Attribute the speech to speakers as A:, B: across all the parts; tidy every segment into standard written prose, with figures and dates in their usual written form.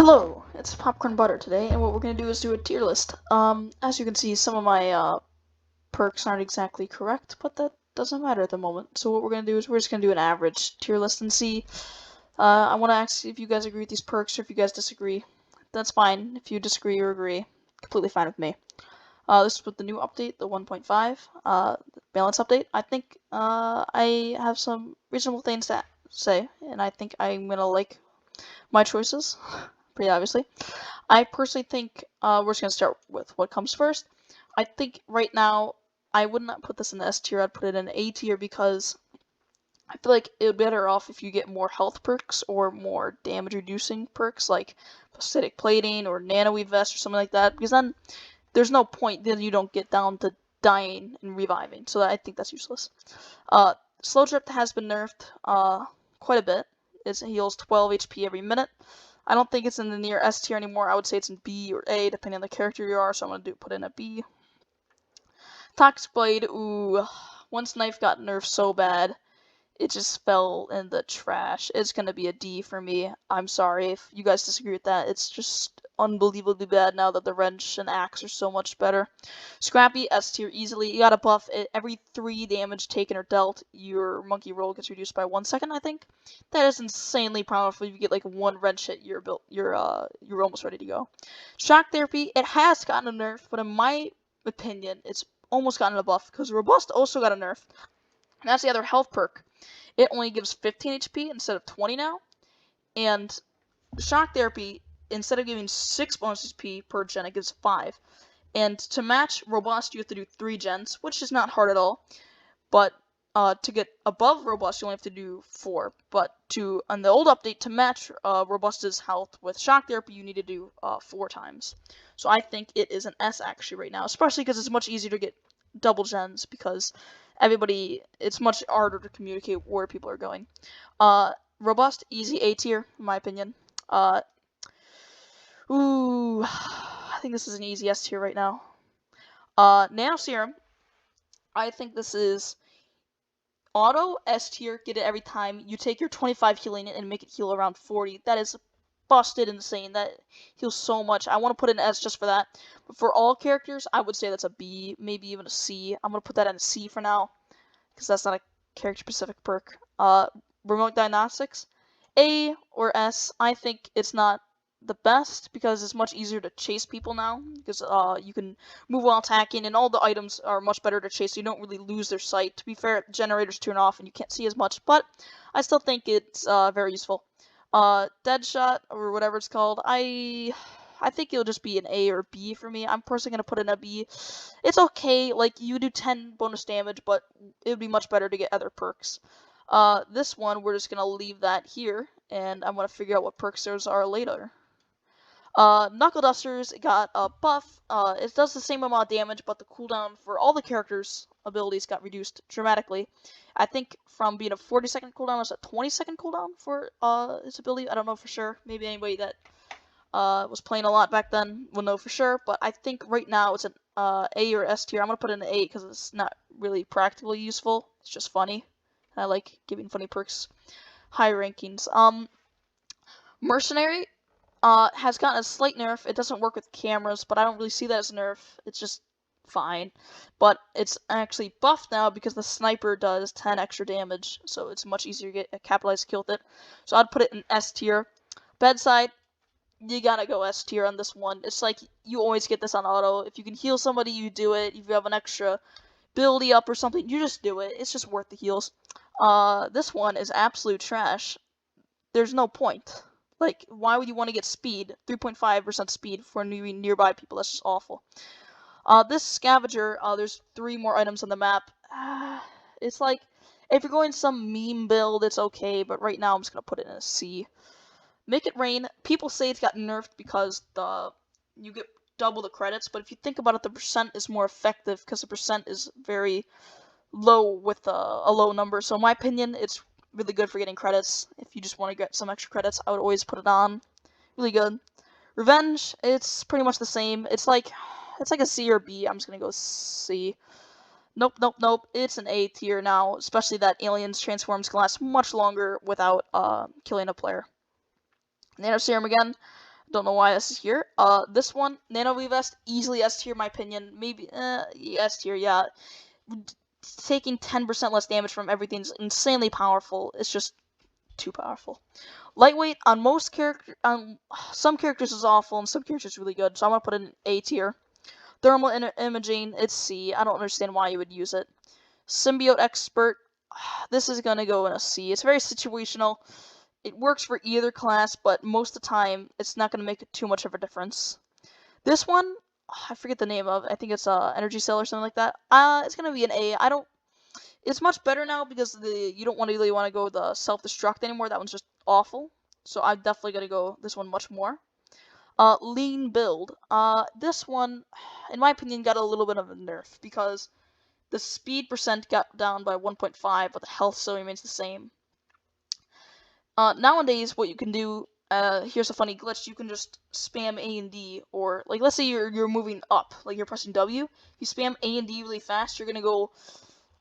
A: Hello, it's Popcorn Butter today, and what we're going to do is do a tier list. As you can see, some of my perks aren't exactly correct, but that doesn't matter at the moment. So what we're going to do is we're just going to do an average tier list and see. I want to ask if you guys agree with these perks or if you guys disagree. That's fine. If you disagree or agree, completely fine with me. This is with the new update, the 1.5 balance update. I think I have some reasonable things to say, and I think I'm going to like my choices, pretty obviously. I personally think we're just going to start with what comes first. I think right now I would not put this in the S tier, I'd put it in A tier because I feel like it would be better off if you get more health perks or more damage reducing perks like acidic plating or nano vest or something like that, because then there's no point, then you don't get down to dying and reviving, so I think that's useless. Slow Drip has been nerfed quite a bit. It heals 12 HP every minute. I don't think it's in the near S tier anymore. I would say it's in B or A, depending on the character you are, so I'm going to put in a B. Toxic Blade, ooh. Once Knife got nerfed so bad, it just fell in the trash. It's going to be a D for me. I'm sorry if you guys disagree with that. It's just unbelievably bad now that the wrench and axe are so much better. Scrappy, S tier easily. You got a buff. Every 3 damage taken or dealt, your monkey roll gets reduced by 1 second, I think. That is insanely powerful. If you get like 1 wrench hit, you're almost ready to go. Shock Therapy, it has gotten a nerf, but in my opinion, it's almost gotten a buff because Robust also got a nerf. And that's the other health perk. It only gives 15 HP instead of 20 now. And Shock Therapy, instead of giving 6 bonus HP per gen, it gives 5. And to match Robust, you have to do 3 gens, which is not hard at all. But to get above Robust, you only have to do 4. But on the old update, to match Robust's health with Shock Therapy, you need to do 4 times. So I think it is an S actually right now, especially because it's much easier to get double gens because it's much harder to communicate where people are going. Robust, easy A tier, in my opinion. I think this is an easy S tier right now. Nano Serum, I think this is auto S tier, get it every time. You take your 25 healing and make it heal around 40. That is busted insane. That heals so much. I want to put an S just for that. But for all characters, I would say that's a B, maybe even a C. I'm going to put that in a C for now, because that's not a character-specific perk. Remote Diagnostics, A or S. I think it's not the best because it's much easier to chase people now because you can move while attacking and all the items are much better to chase so you don't really lose their sight. To be fair, generators turn off and you can't see as much, but I still think it's very useful. Deadshot or whatever it's called, I think it'll just be an A or B for me. I'm personally gonna put in a B. It's okay, like you do 10 bonus damage, but it would be much better to get other perks. This one we're just gonna leave that here, and I'm gonna figure out what perks those are later. Knuckle Dusters got a buff. It does the same amount of damage, but the cooldown for all the characters' abilities got reduced dramatically. I think from being a 40-second cooldown, it's a 20-second cooldown for its ability. I don't know for sure. Maybe anybody that was playing a lot back then will know for sure. But I think right now it's an A or S tier. I'm gonna put it in an A because it's not really practically useful. It's just funny. And I like giving funny perks high rankings. Mercenary has gotten a slight nerf. It doesn't work with cameras, but I don't really see that as a nerf. It's just fine. But it's actually buffed now because the sniper does 10 extra damage, so it's much easier to get a capitalized kill with it. So I'd put it in S tier. Bedside, you gotta go S tier on this one. It's like you always get this on auto. If you can heal somebody, you do it. If you have an extra ability up or something, you just do it. It's just worth the heals. This one is absolute trash. There's no point. Like, why would you want to get speed? 3.5% speed for nearby people. That's just awful. This scavenger, there's 3 more items on the map. It's like, if you're going some meme build, it's okay, but right now I'm just going to put it in a C. Make It Rain, people say it's got nerfed because you get double the credits, but if you think about it, the percent is more effective because the percent is very low with a low number. So in my opinion, it's really good for getting credits. If you just want to get some extra credits, I would always put it on. Really good. Revenge, it's pretty much the same. It's like a C or B. I'm just gonna go C. Nope. It's an A tier now, especially that aliens transforms can last much longer without killing a player. Nano Serum again. Don't know why this is here. This one, Nano V Vest, easily S tier in my opinion. Maybe S tier, yeah. Taking 10% less damage from everything is insanely powerful. It's just too powerful. Lightweight on most characters, some characters is awful and some characters really good. So I'm gonna put it in A tier. Thermal imaging, it's C. I don't understand why you would use it. Symbiote expert, this is gonna go in a C. It's very situational. It works for either class, but most of the time, it's not gonna make too much of a difference. This one, I forget the name of. I think it's Energy Cell or something like that. It's gonna be an A. It's much better now because you don't really want to go the self-destruct anymore. That one's just awful. So I'm definitely gonna go this one much more. Lean build. This one, in my opinion, got a little bit of a nerf because the speed percent got down by 1.5, but the health still remains the same. Nowadays, what you can do, here's a funny glitch. You can just spam A and D, or like let's say you're moving up, like you're pressing W. You spam A and D really fast, you're gonna go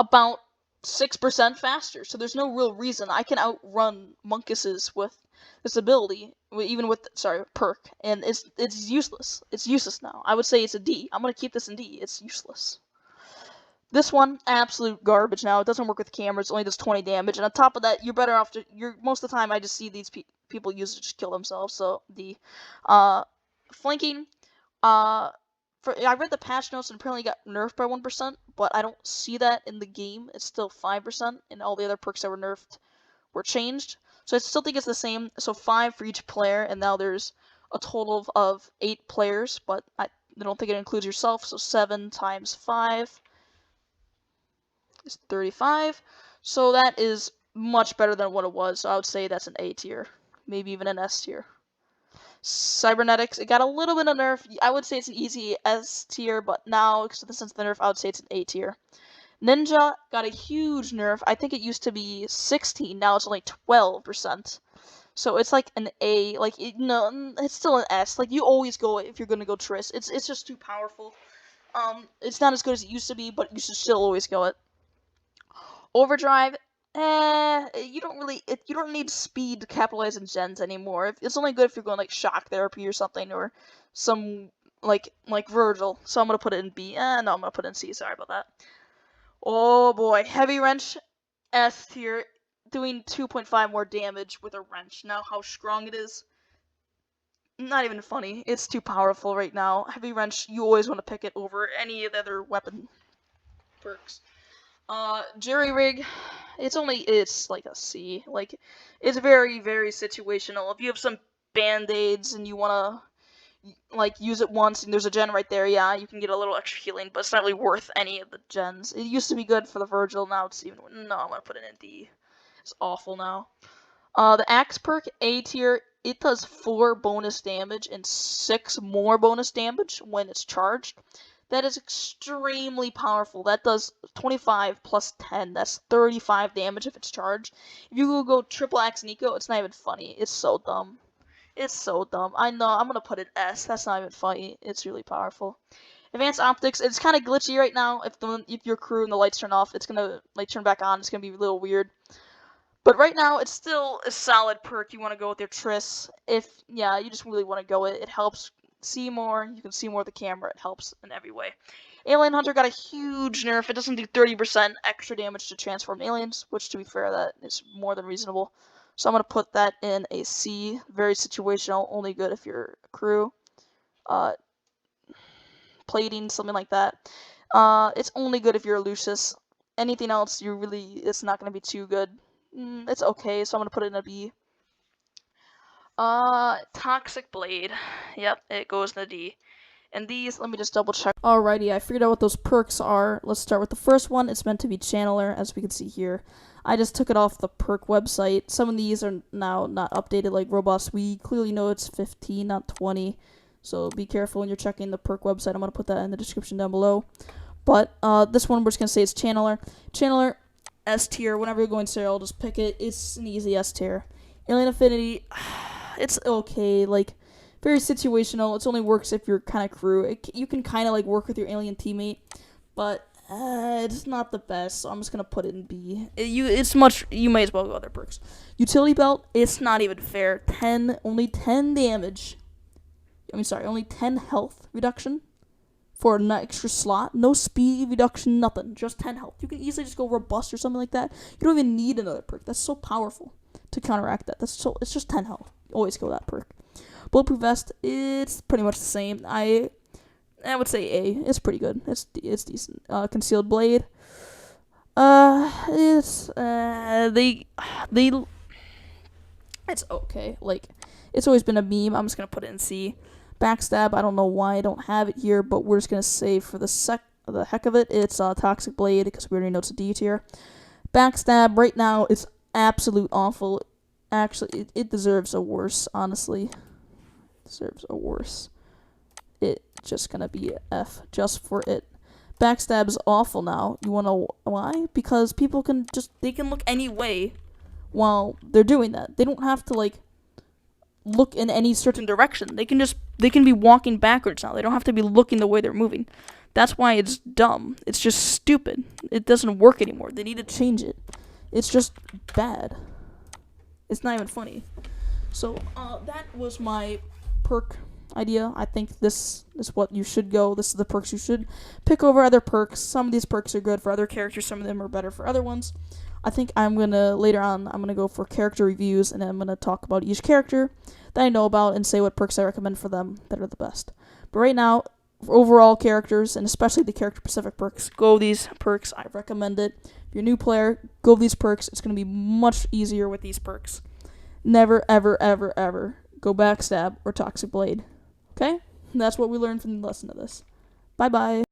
A: about 6% faster. So there's no real reason I can outrun Monkuses with this ability, even with perk, and it's useless. It's useless now. I would say it's a D. I'm gonna keep this in D. It's useless. This one, absolute garbage now. It doesn't work with cameras, only does 20 damage. And on top of that, you're better off most of the time I just see these people use it to just kill themselves. So the flanking, I read the patch notes and apparently got nerfed by 1%, but I don't see that in the game. It's still 5%, and all the other perks that were nerfed were changed. So I still think it's the same. So 5 for each player, and now there's a total of 8 players, but I don't think it includes yourself. So 7 times 5 is 35. So that is much better than what it was. So I would say that's an A tier, maybe even an S tier. Cybernetics, it got a little bit of nerf. I would say it's an easy S tier, but now, because of the sense of the nerf, I would say it's an A tier. Ninja got a huge nerf. I think it used to be 16, now it's only 12%. So it's like an A, like, it's still an S. Like, you always go if you're gonna go Triss. It's just too powerful. It's not as good as it used to be, but you should still always go it. Overdrive, you don't need speed to capitalize in gens anymore. It's only good if you're going like shock therapy or something, or some like Virgil. So I'm gonna put it in B. No, I'm gonna put it in C. Sorry about that. Oh boy, heavy wrench, S tier, doing 2.5 more damage with a wrench. Now how strong it is, not even funny. It's too powerful right now. Heavy wrench, you always want to pick it over any of the other weapon perks. Jerry rig, it's like a C. Like, it's very, very situational. If you have some band-aids and you wanna like use it once and there's a gen right there, yeah, you can get a little extra healing, but it's not really worth any of the gens. It used to be good for the Virgil, now it's even no, I'm gonna put it in D. It's awful now. The axe perk, A tier, it does 4 bonus damage and 6 more bonus damage when it's charged. That is extremely powerful. That does 25 plus 10. That's 35 damage if it's charged. If you go triple axe Nico, it's not even funny. It's so dumb. It's so dumb. I know. I'm gonna put it S. That's not even funny. It's really powerful. Advanced optics. It's kind of glitchy right now. If your crew and the lights turn off, it's gonna like turn back on. It's gonna be a little weird. But right now, it's still a solid perk. You want to go with your Triss. You just really want to go it. It helps see more. You can see more of the camera. It helps in every way. Alien Hunter got a huge nerf. It doesn't do 30% extra damage to transform aliens, which, to be fair, that is more than reasonable. So I'm going to put that in a C. Very situational. Only good if you're a crew. Plating, something like that. It's only good if you're a Lucius. Anything else, it's not going to be too good. It's okay, so I'm going to put it in a B. Toxic Blade. Yep, it goes in the D. And these, let me just double check. Alrighty, I figured out what those perks are. Let's start with the first one. It's meant to be Channeler, as we can see here. I just took it off the perk website. Some of these are now not updated like Robust. We clearly know it's 15, not 20. So be careful when you're checking the perk website. I'm going to put that in the description down below. But this one we're just going to say it's Channeler. Channeler, S tier. Whenever you're going serial, just pick it. It's an easy S tier. Alien Affinity, it's okay. Like, very situational. It only works if you're kind of crew. You can kind of like work with your alien teammate, but it's not the best. So I'm just gonna put it in B. You may as well go other perks. Utility Belt, it's not even fair. Only 10 damage. only 10 health reduction for an extra slot. No speed reduction, nothing. Just 10 health. You can easily just go robust or something like that. You don't even need another perk. That's so powerful to counteract that. It's just 10 health. Always go that perk. Bulletproof vest, it's pretty much the same. I would say A. It's pretty good. It's decent. Concealed blade. It's okay. Like, it's always been a meme. I'm just gonna put it in C. Backstab, I don't know why I don't have it here, but we're just gonna say for the heck of it, it's Toxic Blade because we already know it's a D tier. Backstab right now is absolute awful. Actually, it deserves a worse. Honestly, it deserves a worse. It just gonna be F just for it. Backstab is awful now. You wanna know why? Because people can look any way while they're doing that. They don't have to like look in any certain direction. They can be walking backwards now. They don't have to be looking the way they're moving. That's why it's dumb. It's just stupid. It doesn't work anymore. They need to change it. It's just bad. It's not even funny. So that was my perk idea. I think this is what you should go. This is the perks you should pick over other perks. Some of these perks are good for other characters. Some of them are better for other ones. I think later on, I'm gonna go for character reviews, and I'm gonna talk about each character that I know about and say what perks I recommend for them that are the best. But right now, for overall characters, and especially the character-specific perks, go these perks. I recommend it. If you're a new player, go these perks. It's gonna be much easier with these perks. Never, ever, ever, ever go Backstab or Toxic Blade. Okay? And that's what we learned from the lesson of this. Bye-bye.